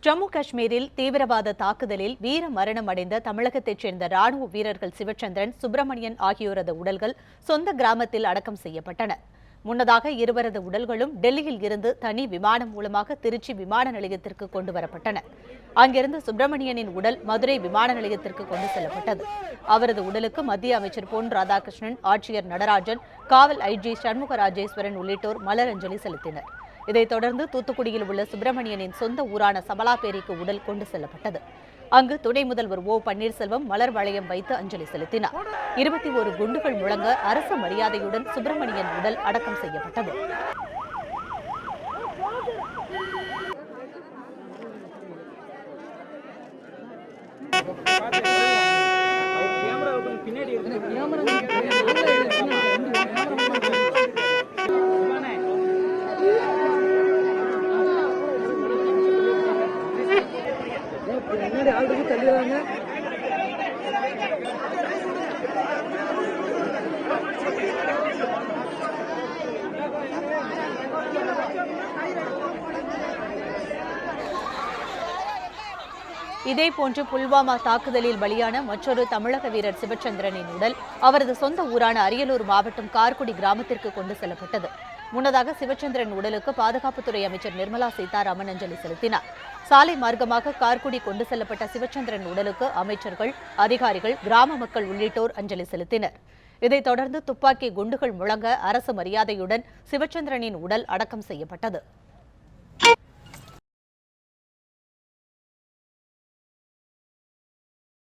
ஜம்மு காஷ்மீரில் தீவிரவாத தாக்குதலில் வீர மரணம் அடைந்த தமிழகத்தைச் சேர்ந்த ராணுவ வீரர்கள் சிவச்சந்திரன், சுப்பிரமணியன் ஆகியோரது உடல்கள் சொந்த கிராமத்தில் அடக்கம் செய்யப்பட்டன. முன்னதாக இருவரது உடல்களும் டெல்லியில் இருந்து தனி விமானம் மூலமாக திருச்சி விமான நிலையத்திற்கு கொண்டு வரப்பட்டன. அங்கிருந்து சுப்பிரமணியனின் உடல் மதுரை விமான நிலையத்திற்கு கொண்டு செல்லப்பட்டது. அவரது உடலுக்கு மத்திய அமைச்சர் பொன் ராதாகிருஷ்ணன், ஆட்சியர் நடராஜன், காவல் ஐஜி சண்முக ராஜேஸ்வரன் உள்ளிட்டோர் மலரஞ்சலி செலுத்தினர். இதைத் தொடர்ந்து தூத்துக்குடியில் உள்ள சுப்பிரமணியனின் சொந்த ஊரான சமலாப்பேரிக்கு உடல் கொண்டு செல்லப்பட்டது. அங்கு துணை முதல்வர் ஓ பன்னீர்செல்வம் மலர் வளையம் வைத்து அஞ்சலி செலுத்தினார். 21 குண்டுகள் முழங்க அரசு மரியாதையுடன் சுப்பிரமணியன் உடல் அடக்கம் செய்யப்பட்டது. இதேபோன்று புல்வாமா தாக்குதலில் பலியான மற்றொரு தமிழக வீரர் சிவச்சந்திரனின் உடல் அவரது சொந்த ஊரான அரியலூர் மாவட்டம் கார்குடி கிராமத்திற்கு கொண்டு செல்லப்பட்டது. முன்னதாக சிவச்சந்திரன் உடலுக்கு பாதுகாப்புத்துறை அமைச்சர் நிர்மலா சீதாராமன் அஞ்சலி செலுத்தினார். சாலை மார்க்கமாக கார்குடி கொண்டு செல்லப்பட்ட சிவச்சந்திரன் உடலுக்கு அமைச்சர்கள், அதிகாரிகள், கிராம மக்கள் உள்ளிட்டோர் அஞ்சலி செலுத்தினர். இதைத் தொடர்ந்து துப்பாக்கி குண்டுகள் முழங்க அரசு மரியாதையுடன் சிவச்சந்திரனின் உடல் அடக்கம் செய்யப்பட்டது.